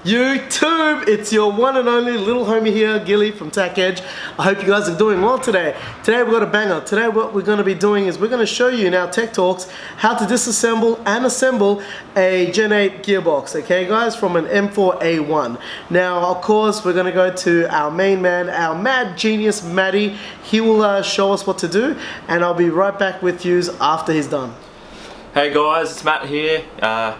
YouTube, it's your one and only little homie here, Gilly from Tack Edge. I hope you guys are doing well today. Today we've got a banger. Today what we're going to be doing is we're going to show you in our Tech Talks how to disassemble and assemble a Gen 8 gearbox, okay guys, from an M4A1. Now of course we're going to go to our main man, our mad genius Matty. He will show us what to do, and I'll be right back with you after he's done. Hey guys, it's Matt here.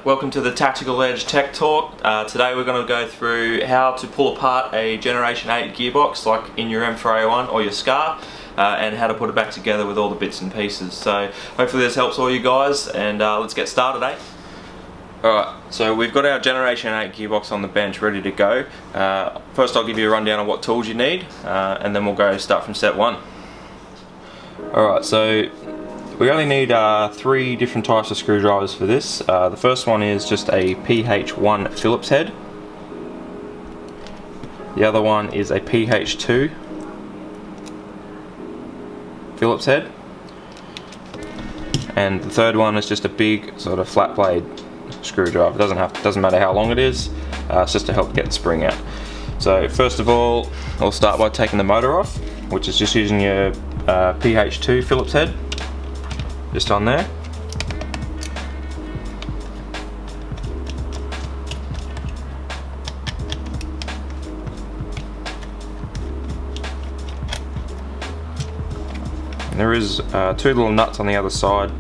Welcome to the Tactical Edge Tech Talk. Today we're going to go through how to pull apart a Generation 8 gearbox like in your M4A1 or your SCAR, and how to put it back together with all the bits and pieces. So hopefully this helps all you guys, and let's get started, eh? Alright, so we've got our Generation 8 gearbox on the bench ready to go. First I'll give you a rundown of what tools you need, and then we'll start from step one. Alright, so we only need 3 different types of screwdrivers for this. The first one is just a PH1 Phillips head. The other one is a PH2 Phillips head. And the third one is just a big sort of flat blade screwdriver. Doesn't matter how long it is, it's just to help get the spring out. So first of all, we'll start by taking the motor off, which is just using your PH2 Phillips head. Just on there. And there is 2 little nuts on the other side.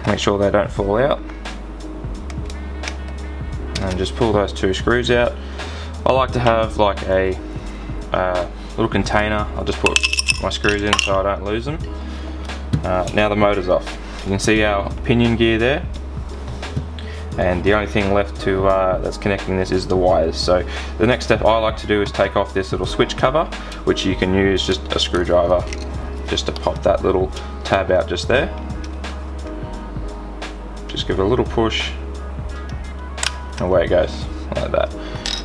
Make sure they don't fall out. And just pull those 2 screws out. I like to have like a little container. I'll just put my screws in so I don't lose them. Now the motor's off. You can see our pinion gear there, and the only thing left to that's connecting this is the wires. So the next step I like to do is take off this little switch cover, which you can use just a screwdriver just to pop that little tab out just there. Just give it a little push and away it goes, like that.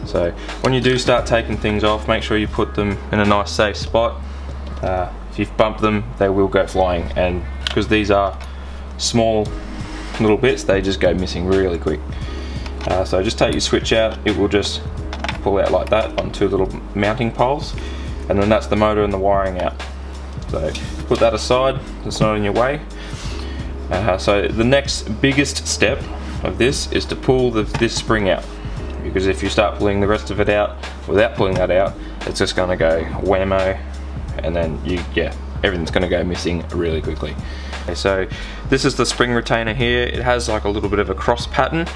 So when you do start taking things off, make sure you put them in a nice safe spot. If you've bumped them, they will go flying, and because these are small little bits, they just go missing really quick. So just take your switch out, it will just pull out like that on 2 little mounting poles, and then that's the motor and the wiring out. So put that aside, it's not in your way. So the next biggest step of this is to pull this spring out, because if you start pulling the rest of it out without pulling that out, it's just going to go whammo, and then everything's going to go missing really quickly. Okay, so this is the spring retainer here. It has like a little bit of a cross pattern,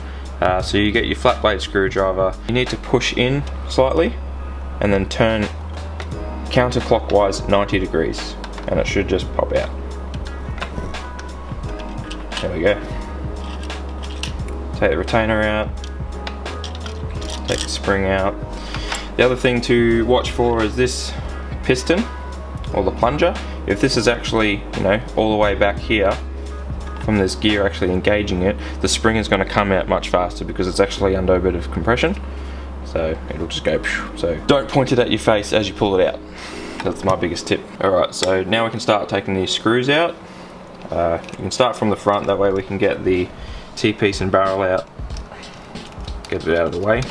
so you get your flat blade screwdriver. You need to push in slightly and then turn counterclockwise 90 degrees, and it should just pop out. There we go. Take the retainer out, take the spring out. The other thing to watch for is this piston, or the plunger. If this is actually, all the way back here from this gear actually engaging it, the spring is going to come out much faster because it's actually under a bit of compression. So it'll just go. So don't point it at your face as you pull it out. That's my biggest tip. Alright, so now we can start taking these screws out. You can start from the front, that way we can get the T-piece and barrel out. Get it out of the way.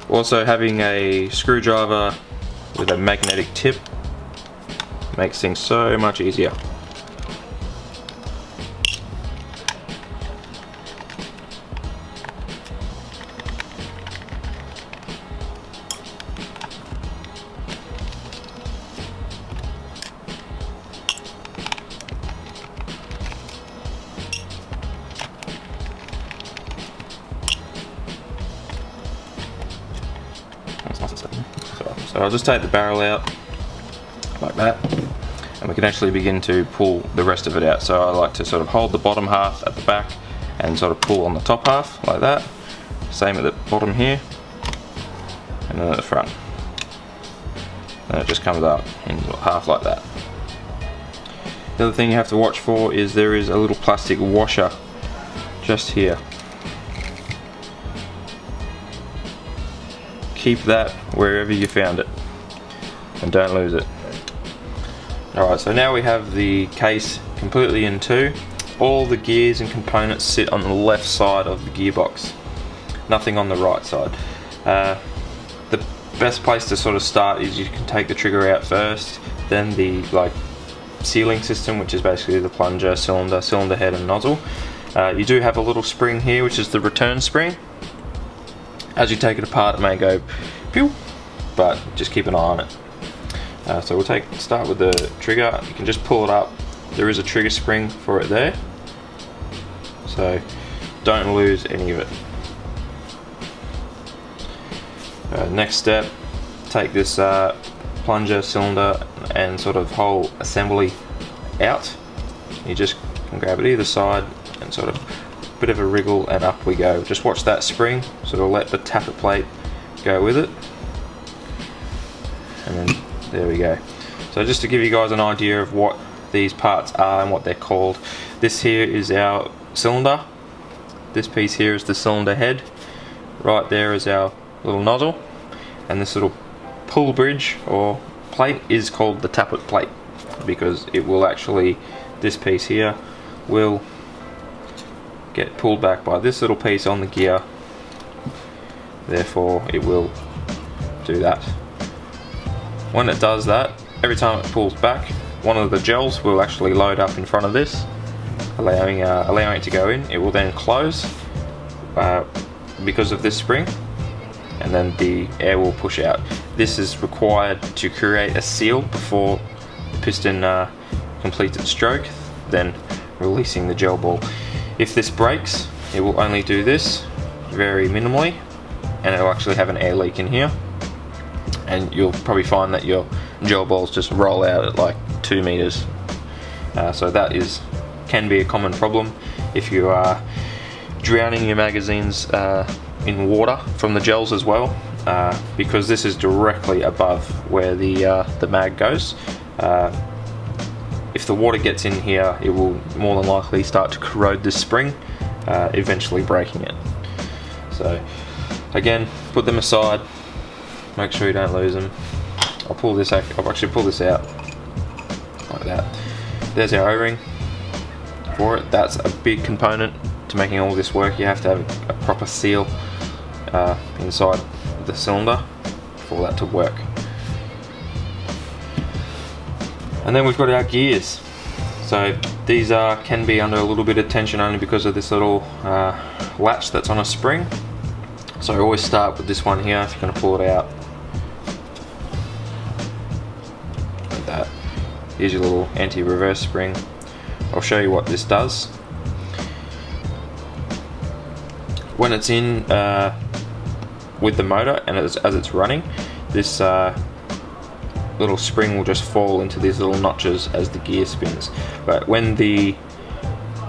Also, having a screwdriver with a magnetic tip makes things so much easier. So I'll just take the barrel out like that, and we can actually begin to pull the rest of it out. So I like to sort of hold the bottom half at the back and sort of pull on the top half like that. Same at the bottom here, and then at the front. And it just comes up in half like that. The other thing you have to watch for is there is a little plastic washer just here. Keep that wherever you found it and don't lose it. Alright, so now we have the case completely in 2. all the gears and components sit on the left side of the gearbox, nothing on the right side. The best place to sort of start is you can take the trigger out first, then the sealing system, which is basically the plunger, cylinder head and nozzle. You do have a little spring here, which is the return spring. As you take it apart, it may go pew, but just keep an eye on it. So we'll start with the trigger. You can just pull it up. There is a trigger spring for it there, so don't lose any of it. Next step, take this plunger, cylinder and sort of whole assembly out. You just can grab it either side and sort of a bit of a wriggle and up we go. Just watch that spring, sort of let the tappet plate go with it, and then there we go. So just to give you guys an idea of what these parts are and what they're called, this here is our cylinder, this piece here is the cylinder head, right there is our little nozzle, and this little pull bridge or plate is called the tappet plate, because it will actually, this piece here will get pulled back by this little piece on the gear, therefore it will do that. When it does that, every time it pulls back, one of the gels will actually load up in front of this, allowing it to go in. It will then close because of this spring, and then the air will push out. This is required to create a seal before the piston completes its stroke, then releasing the gel ball. If this breaks, it will only do this very minimally, and it will actually have an air leak in here, and you'll probably find that your gel balls just roll out at like 2 meters. So that can be a common problem if you are drowning your magazines in water from the gels as well, because this is directly above where the mag goes. If the water gets in here, it will more than likely start to corrode this spring, eventually breaking it. So again, put them aside, make sure you don't lose them. I'll actually pull this out like that. There's our O-ring for it. That's a big component to making all this work. You have to have a proper seal inside the cylinder for that to work. And then we've got our gears. So these can be under a little bit of tension only because of this little latch that's on a spring. So I always start with this one here if you're going to pull it out. Like that. Here's your little anti-reverse spring. I'll show you what this does. When it's in with the motor and as it's running, this little spring will just fall into these little notches as the gear spins. But when the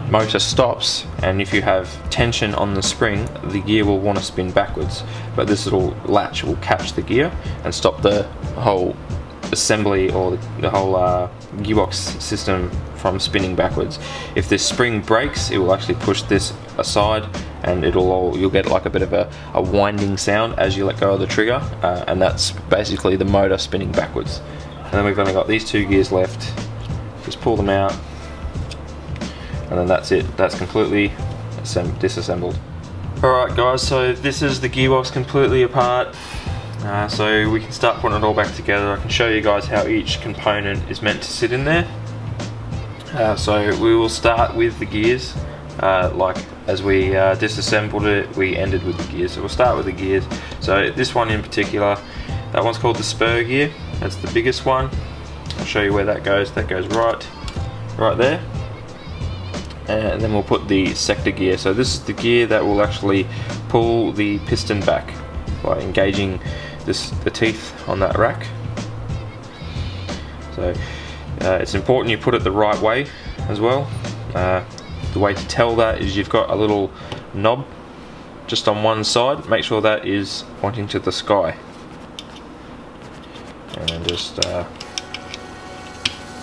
motor stops, and if you have tension on the spring, the gear will want to spin backwards, but this little latch will catch the gear and stop the whole assembly or the whole gearbox system from spinning backwards. If this spring breaks, it will actually push this aside, and you'll get like a bit of a winding sound as you let go of the trigger, and that's basically the motor spinning backwards. And then we've only got these 2 gears left. Just pull them out, and then that's it. That's completely disassembled. Alright guys, so this is the gearbox completely apart. So we can start putting it all back together. I can show you guys how each component is meant to sit in there. So we will start with the gears. Like as we disassembled it, we ended with the gears. So we'll start with the gears. So this one in particular, that one's called the spur gear. That's the biggest one. I'll show you where that goes. That goes right there. And then we'll put the sector gear. So this is the gear that will actually pull the piston back by engaging the teeth on that rack. So it's important you put it the right way as well. The way to tell that is you've got a little knob just on one side. Make sure that is pointing to the sky, and then just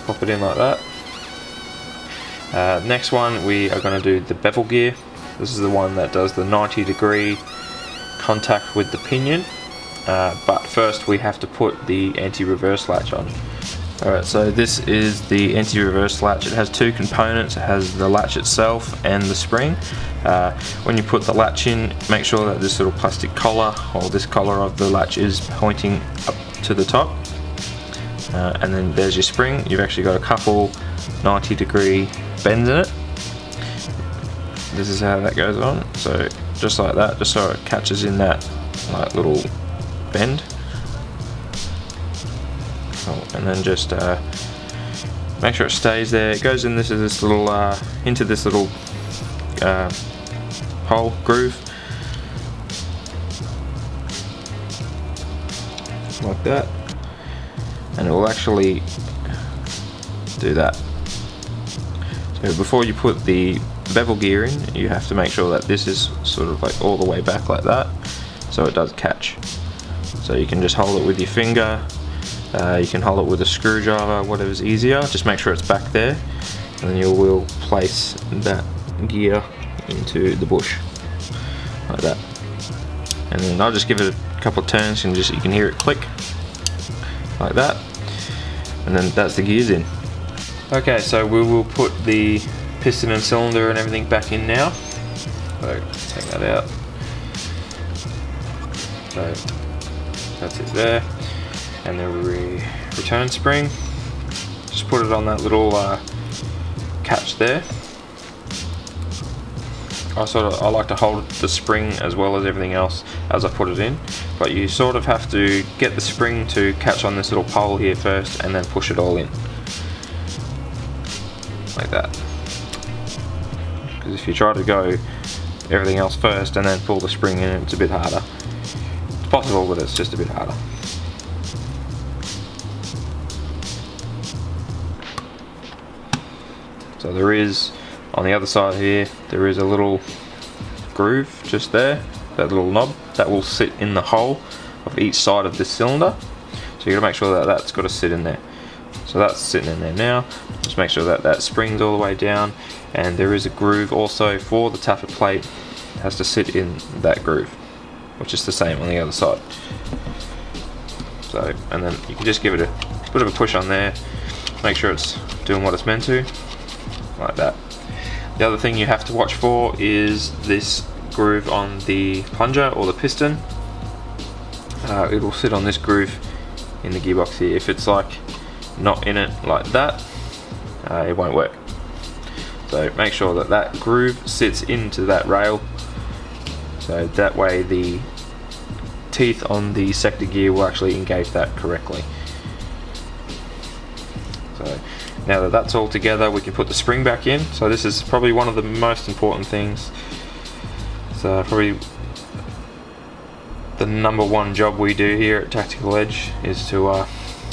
pop it in like that. Next one, we are going to do the bevel gear. This is the one that does the 90-degree contact with the pinion, but first we have to put the anti-reverse latch on. Alright, so this is the anti-reverse latch. It has two components. It has the latch itself and the spring. When you put the latch in, make sure that this little plastic collar, or this collar of the latch, is pointing up to the top. And then there's your spring. You've actually got a couple 90-degree bends in it. This is how that goes on. So just like that, just so it catches in that like little bend. And then just make sure it stays there. It goes in into this little hole groove, like that, and it will actually do that. So before you put the bevel gear in, you have to make sure that this is sort of like all the way back like that, so it does catch. So you can just hold it with your finger. You can hold it with a screwdriver, whatever's easier. Just make sure it's back there, and then you will place that gear into the bush like that. And then I'll just give it a couple of turns, and you can hear it click like that. And then that's the gears in. Okay, so we will put the piston and cylinder and everything back in now. So take that out. So that's it there. And the return spring, just put it on that little catch there. I like to hold the spring as well as everything else as I put it in, but you sort of have to get the spring to catch on this little pole here first, and then push it all in like that. Because if you try to go everything else first and then pull the spring in, it's a bit harder. It's possible, but it's just a bit harder. So there is, on the other side here, there is a little groove just there, that little knob, that will sit in the hole of each side of this cylinder. So you got to make sure that that's got to sit in there. So that's sitting in there now. Just make sure that that springs all the way down, and there is a groove also for the tappet plate. It has to sit in that groove, which is the same on the other side. So, and then you can just give it a bit of a push on there, make sure it's doing what it's meant to. Like that. The other thing you have to watch for is this groove on the plunger or the piston. It will sit on this groove in the gearbox here. If it's like not in it like that, it won't work. So make sure that that groove sits into that rail, so that way the teeth on the sector gear will actually engage that correctly. So now that that's all together, we can put the spring back in. So this is probably one of the most important things. So probably the #1 job we do here at Tactical Edge is to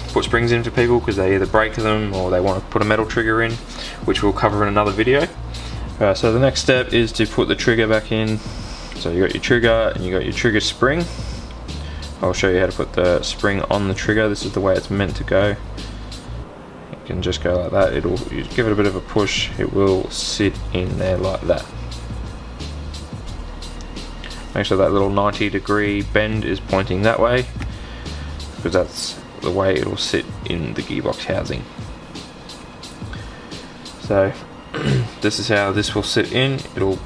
put springs in for people, because they either break them or they want to put a metal trigger in, which we'll cover in another video. So the next step is to put the trigger back in. So you got your trigger and you got your trigger spring. I'll show you how to put the spring on the trigger. This is the way it's meant to go. Can just go like that. You give it a bit of a push, it will sit in there like that. Make sure that little 90-degree bend is pointing that way, because that's the way it will sit in the gearbox housing. So this is how this will sit in. It'll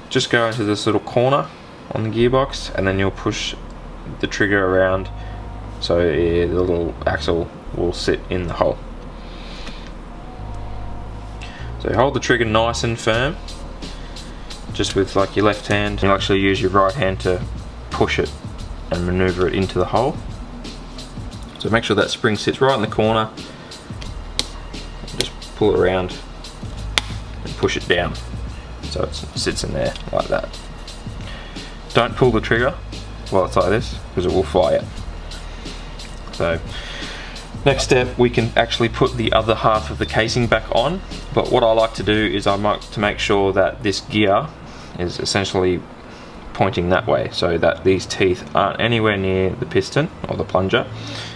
just go into this little corner on the gearbox, and then you'll push the trigger around, so the little axle will sit in the hole. So hold the trigger nice and firm, just with like your left hand. You'll actually use your right hand to push it and maneuver it into the hole. So make sure that spring sits right in the corner. Just pull it around and push it down so it sits in there like that. Don't pull the trigger while it's like this, because it will fly it. So next step, we can actually put the other half of the casing back on, but what I like to do is I like to make sure that this gear is essentially pointing that way, so that these teeth aren't anywhere near the piston or the plunger,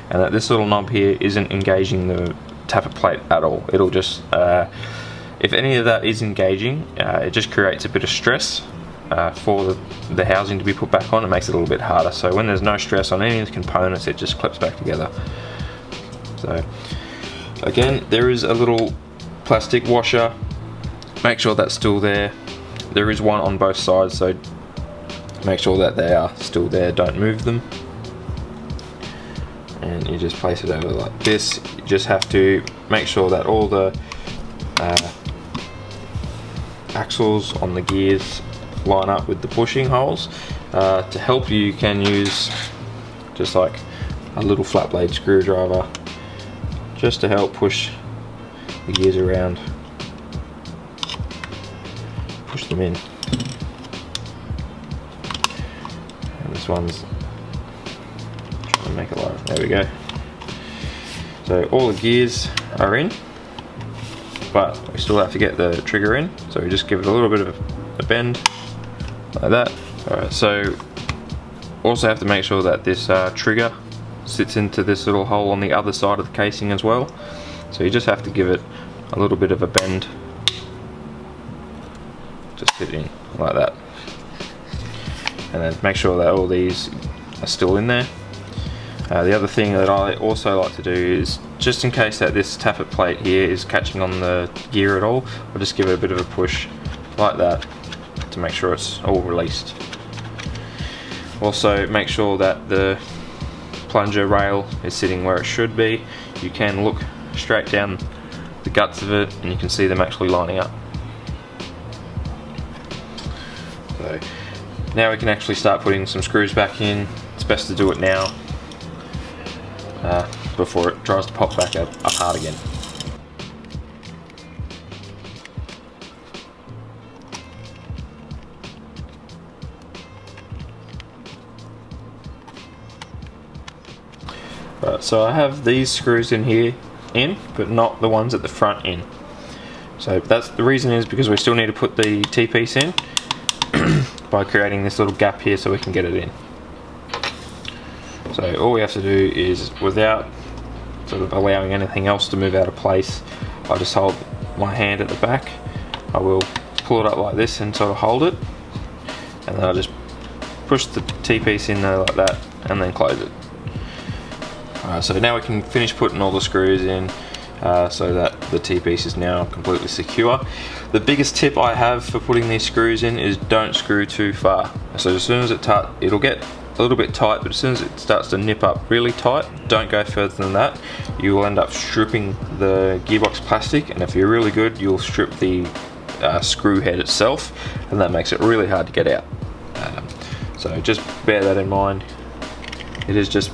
and that this little knob here isn't engaging the tappet plate at all. It'll just, if any of that is engaging, it just creates a bit of stress for the housing to be put back on. It makes it a little bit harder, so when there's no stress on any of the components, it just clips back together. So Again, there is a little plastic washer. Make sure that's still there. There is one on both sides, so make sure that they are still there, don't move them. And you just place it over like this. You just have to make sure that all the axles on the gears line up with the pushing holes. To help you can use just like a little flat blade screwdriver just to help push the gears around, push them in. And this one's trying to make it light. There we go. So all the gears are in, but we still have to get the trigger in, so we just give it a little bit of a bend like that. Alright, so also have to make sure that this trigger sits into this little hole on the other side of the casing as well. So you just have to give it a little bit of a bend, just sit in like that, and then make sure that all these are still in there. The other thing that I also like to do is, just in case that this tappet plate here is catching on the gear at all, I'll just give it a bit of a push like that to make sure it's all released. Also make sure that the plunger rail is sitting where it should be. You can look straight down the guts of it and you can see them actually lining up. So now we can actually start putting some screws back in. It's best to do it now before it tries to pop back apart again. Right, so I have these screws in here but not the ones at the front in. So that's the reason, is because we still need to put the T-piece in by creating this little gap here so we can get it in. So all we have to do is, without sort of allowing anything else to move out of place, I just hold my hand at the back. I will pull it up like this and sort of hold it, and then I just push the T-piece in there like that and then close it. So now we can finish putting all the screws in so that the T-piece is now completely secure. The biggest tip I have for putting these screws in is don't screw too far. So as soon as it'll get a little bit tight, but as soon as it starts to nip up really tight, don't go further than that. You will end up stripping the gearbox plastic, and if you're really good, you'll strip the screw head itself, and that makes it really hard to get out. So just bear that in mind. It is just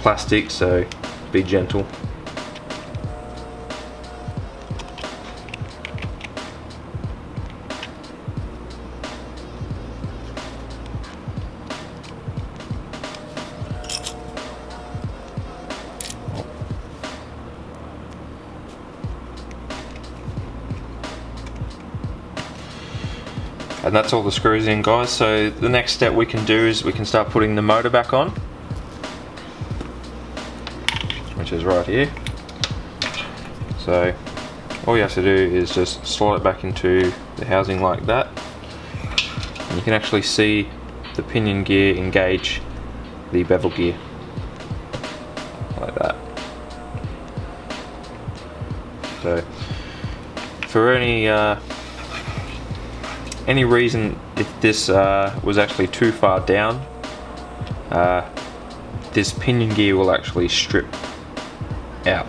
plastic, so be gentle. And that's all the screws in, guys. So the next step we can do is we can start putting the motor back on, which is right here. So all you have to do is just slide it back into the housing like that, and you can actually see the pinion gear engage the bevel gear like that. So for any reason, if this was actually too far down, this pinion gear will actually strip out.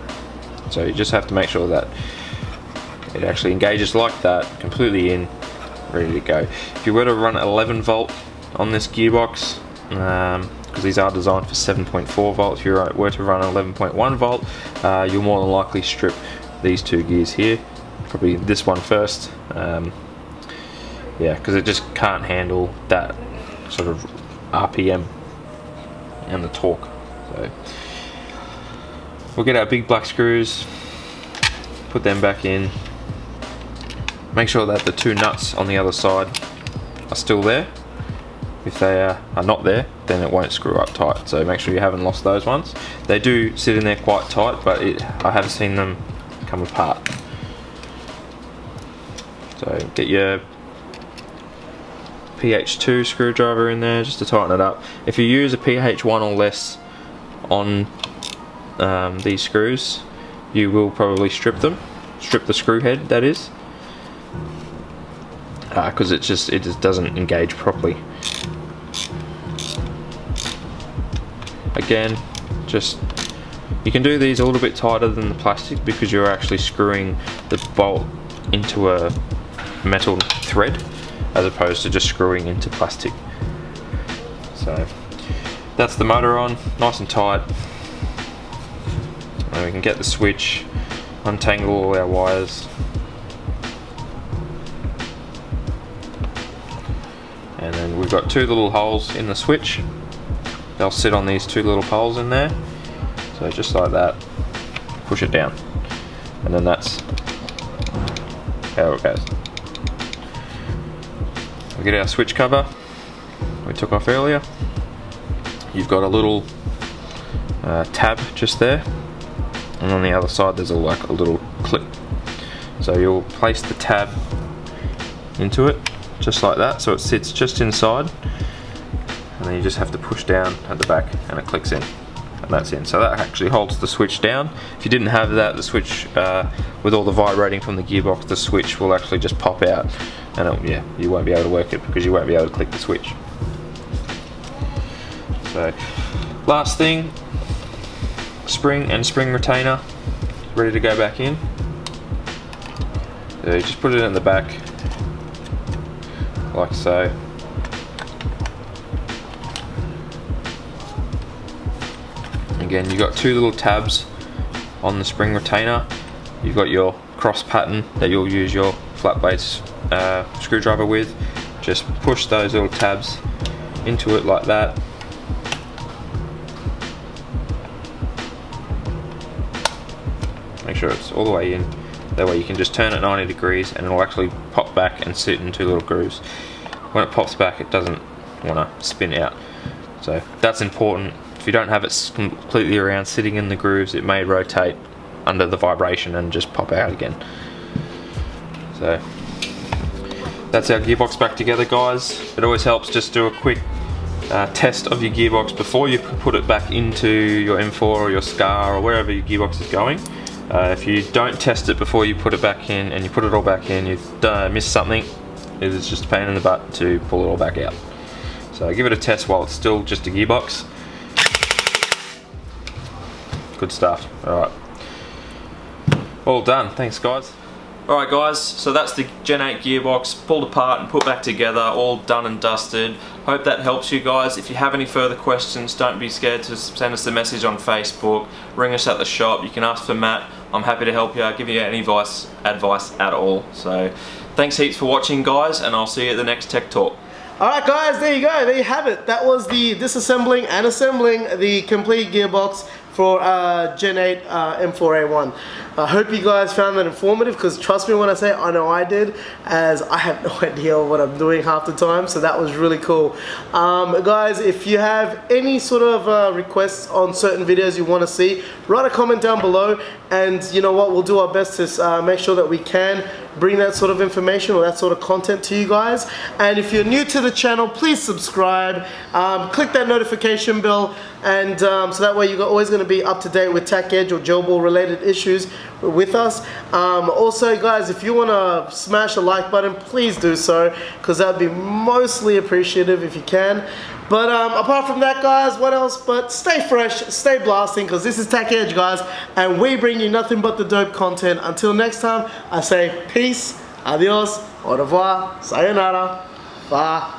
So you just have to make sure that it actually engages like that, completely in, ready to go. If you were to run 11 volt on this gearbox, because these are designed for 7.4 volts, if you were to run 11.1 volt, you'll more than likely strip these two gears here, probably this one first. Yeah, because it just can't handle that sort of RPM and the torque. So we'll get our big black screws, put them back in, make sure that the two nuts on the other side are still there. If they are not there, then it won't screw up tight, so make sure you haven't lost those ones. They do sit in there quite tight, but I have seen them come apart. So get your PH2 screwdriver in there just to tighten it up. If you use a PH1 or less on these screws, you will probably strip them. Strip the screw head, that is. Because it just doesn't engage properly. Again, you can do these a little bit tighter than the plastic because you're actually screwing the bolt into a metal thread as opposed to just screwing into plastic. So that's the motor on, nice and tight. And we can get the switch, untangle all our wires. And then we've got two little holes in the switch. They'll sit on these two little poles in there. So just like that, push it down. And then that's how it goes. We get our switch cover we took off earlier. You've got a little tab just there. And on the other side there's like a little clip. So you'll place the tab into it, just like that, so it sits just inside. And then you just have to push down at the back and it clicks in. And that's in. So that actually holds the switch down. If you didn't have that, the switch, with all the vibrating from the gearbox, the switch will actually just pop out. And yeah, you won't be able to work it because you won't be able to click the switch. So, last thing, spring and spring retainer, ready to go back in. So you just put it in the back, like so. Again, you've got two little tabs on the spring retainer. You've got your cross pattern that you'll use your flat base screwdriver with. Just push those little tabs into it like that. Make sure it's all the way in. That way you can just turn it 90 degrees and it'll actually pop back and sit in two little grooves. When it pops back, it doesn't want to spin out. So that's important. If you don't have it completely around sitting in the grooves, it may rotate under the vibration and just pop out again. So that's our gearbox back together, guys. It always helps just do a quick test of your gearbox before you put it back into your M4 or your Scar or wherever your gearbox is going. If you don't test it before you put it back in and you put it all back in, you've missed something. It is just a pain in the butt to pull it all back out. So give it a test while it's still just a gearbox. Good stuff. Alright. All done. Thanks, guys. Alright guys, so that's the Gen 8 gearbox pulled apart and put back together, all done and dusted. Hope that helps you guys. If you have any further questions, don't be scared to send us a message on Facebook, ring us at the shop, you can ask for Matt. I'm happy to help you out, give you any advice at all. So thanks heaps for watching, guys, and I'll see you at the next Tech Talk. Alright guys, there you go, there you have it. That was the disassembling and assembling the complete gearbox for Gen 8 M4A1. I hope you guys found that informative, because trust me when I say I know I did, as I have no idea what I'm doing half the time, so that was really cool. Guys, if you have any sort of requests on certain videos you want to see, write a comment down below, and you know what, we'll do our best to make sure that we can bring that sort of information or that sort of content to you guys. And if you're new to the channel, please subscribe, click that notification bell, and so that way you're always going to be up to date with TechEdge or Gelball related issues with us. Also guys, if you want to smash a like button, please do so, because that would be mostly appreciative if you can. But apart from that, guys, what else but stay fresh, stay blasting, because this is TechEdge, guys, and we bring you nothing but the dope content. Until next time, I say peace, adios, au revoir, sayonara, bye.